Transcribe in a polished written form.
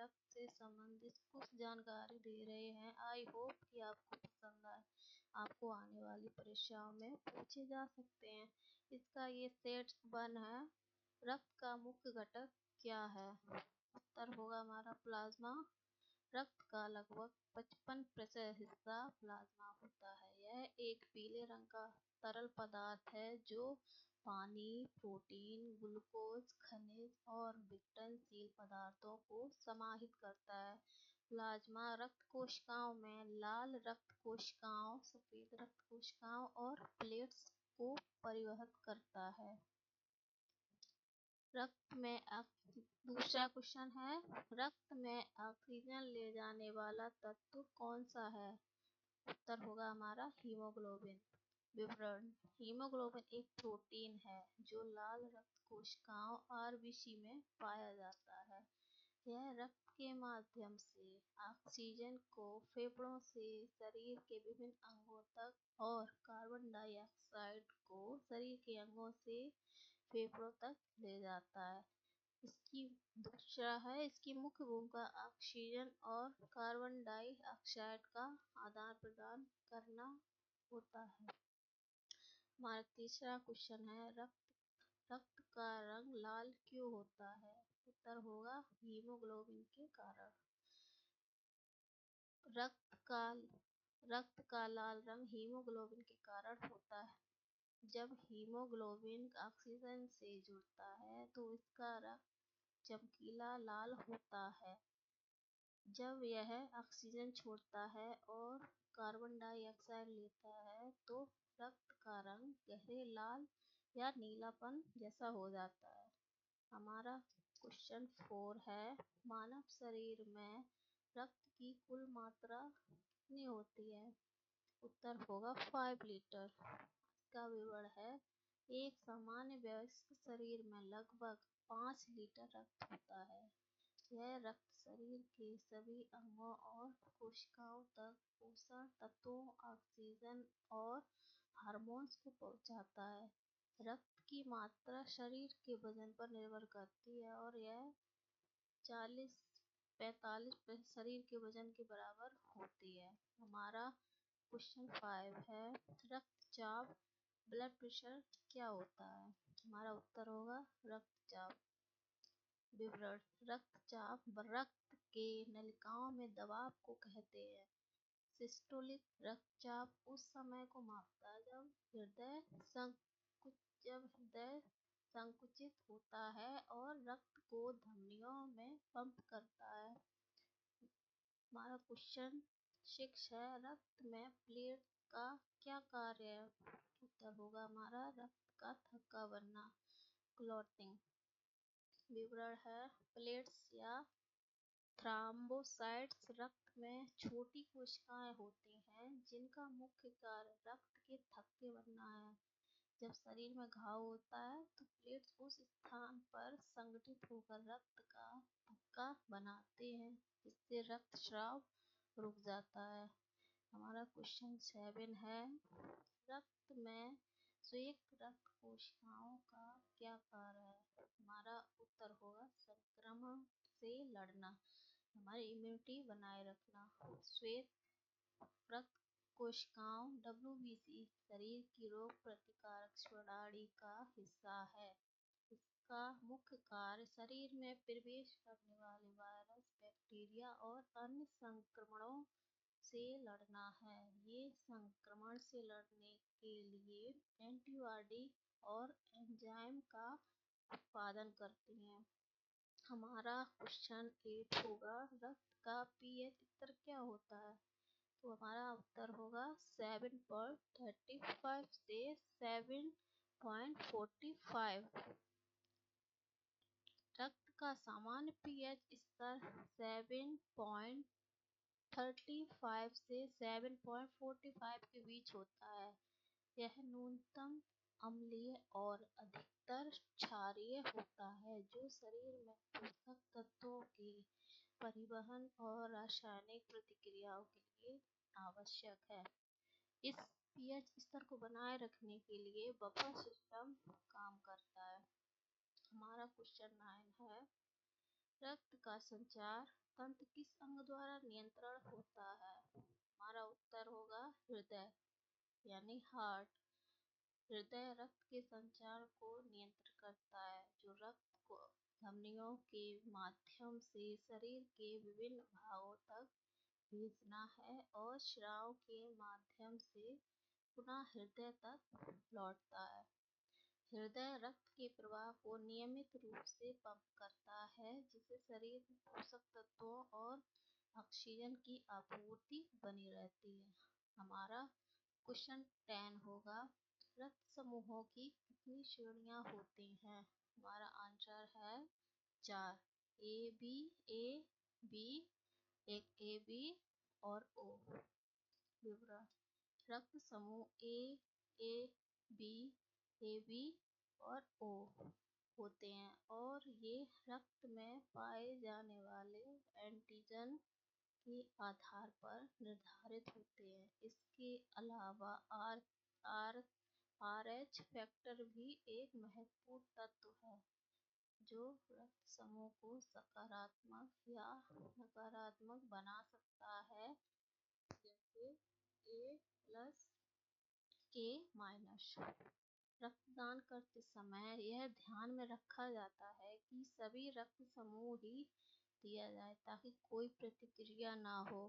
रक्त से संबंधित कुछ जानकारी दे रहे हैं। आई होप कि आपको पसंद आए। आपको आने वाली परीक्षाओं में पूछे जा सकते हैं। इसका ये सेट 1 है। रक्त का मुख्य घटक क्या है? उत्तर होगा हमारा प्लाज्मा। रक्त का लगभग 55% हिस्सा प्लाज्मा होता है। यह एक पीले रंग का तरल पदार्थ है जो पानी, प्रोटीन, ग्लूकोज, खनिज और विघटनशील पदार्थों को समाहित करता है। प्लाज्मा रक्त कोशिकाओं में लाल रक्त कोशिकाओं, सफेद रक्त कोशिकाओं और प्लेट्स को परिवहन करता है। दूसरा क्वेश्चन है, रक्त में ऑक्सीजन ले जाने वाला तत्व कौन सा है? उत्तर होगा हमारा हीमोग्लोबिन। विवरण: हीमोग्लोबिन एक प्रोटीन है जो लाल रक्त कोशिकाओं आरबीसी में पाया जाता है। यह रक्त के माध्यम से ऑक्सीजन को फेफड़ों से शरीर के विभिन्न अंगों तक और कार्बन डाइऑक्साइड को शरीर के अंगों से फेफड़ों तक ले जाता है। इसकी मुख्य भूमिका ऑक्सीजन और कार्बन डाइऑक्साइड का आदान प्रदान करना होता है। हमारा तीसरा क्वेश्चन है, रक्त का रंग लाल क्यों होता है? उत्तर होगा हीमोग्लोबिन के कारण। रक्त का लाल रंग हीमोग्लोबिन के कारण होता है। जब हीमोग्लोबिन ऑक्सीजन से जुड़ता है तो इसका रंग चमकीला लाल होता है। जब यह ऑक्सीजन छोड़ता है और कार्बन डाइऑक्साइड लेता है तो रक्त का रंग गहरे लाल या नीलापन जैसा हो जाता है। हमारा क्वेश्चन 4 है, मानव शरीर में रक्त की कुल मात्रा कितनी होती है? उत्तर होगा 5 लीटर। इसका विवरण है, एक सामान्य वयस्क शरीर में लगभग 5 लीटर रक्त होता है। यह रक्त शरीर के सभी अंगों और कोशिकाओं तक पोषक तत्वों, ऑक्सीजन और हार्मोन्स को पहुंचाता है। रक्त की मात्रा शरीर के वजन पर निर्भर करती है और यह 40-45% शरीर के वजन के बराबर होती है। हमारा क्वेश्चन 5 है, रक्तचाप ब्लड प्रेशर क्या होता है? हमारा उत्तर होगा रक्तचाप। विवरण: रक्तचाप रक्त के नलिकाओं में दबाव को कहते हैं। सिस्टोलिक रक्तचाप उस समय को मापता है जब हृदय संकुचित होता है और रक्त को धमनियों में पंप करता है। हमारा क्वेश्चन 6 है, रक्त में प्लेट का क्या कार्य है? उत्तर होगा हमारा रक्त का थक्का बनना, क्लॉटिंग। विवरण है, प्लेट्स या थ्रोम्बोसाइट्स रक्त में छोटी कोशिकाएं होती हैं जिनका मुख्य कार्य रक्त के थक्के बनना है। जब शरीर में घाव होता है तो प्लेट्स उस स्थान पर संगठित होकर रक्त का थक्का बनाते हैं जिससे रक्तस्राव रुक जाता है। हमारा क्वेश्चन 7 है, रक्त में श्वेत रक्त कोशिकाओं का क्या कार्य है? हमारा उत्तर होगा संक्रमण से लड़ना, हमारी इम्यूनिटी बनाए रखना। श्वेत रक्त कोशिकाओं WBC शरीर की रोग प्रतिकारक प्रणाली का हिस्सा है। इसका मुख्य कार्य शरीर में प्रवेश करने वाले वायरस, बैक्टीरिया और अन्य संक्रमणों से लड़ना है। ये संक्रमण से लड़ने के लिए एंटीबॉडी और एंजाइम का उत्पादन करती हैं। हमारा क्वेश्चन 8 होगा, रक्त का पीएच स्तर क्या होता है? तो हमारा उत्तर होगा 7.35 से 7.45। रक्त का सामान्य पीएच स्तर 7.35 से 7.45 के बीच होता है। यह न्यूनतम अम्लीय और अधिकतर क्षारीय होता है जो शरीर में पोषक तत्वों के परिवहन और रासायनिक प्रतिक्रियाओं के लिए आवश्यक है। इस पीएच स्तर को बनाए रखने के लिए बफर सिस्टम काम करता है। हमारा क्वेश्चन 9 है, रक्त का संचार तंत्र किस अंग द्वारा नियंत्रण होता है? हमारा उत्तर होगा हृदय यानी हार्ट। हृदय रक्त के संचार को नियंत्रित करता है, जो रक्त को धमनियों के माध्यम से शरीर के विभिन्न भागों तक भेजना है और श्राव के माध्यम से पुनः हृदय तक लौटता है। हृदय रक्त के प्रवाह को नियमित रूप से पंप करता है, जिससे शरीर में पोषक तत्वों और ऑक्सीजन की आपूर्ति बनी रहती है। हमारा क्वेश्चन 10 होगा, रक्त समूहों की कितनी श्रेणियां होती हैं? हमारा आंसर है 4। ए बी, एक ए बी और ओ। विवरण: रक्त समूह ए बी और ओ होते हैं और ये रक्त में पाए जाने वाले एंटीजन के आधार पर निर्धारित होते हैं। इसके अलावा आर एच फैक्टर भी एक महत्वपूर्ण तत्व है, जो रक्त समूह को सकारात्मक या नकारात्मक बना सकता है, जैसे A+ A-। रक्तदान करते समय यह ध्यान में रखा जाता है कि सभी रक्त समूह ही दिया जाए ताकि कोई प्रतिक्रिया ना हो।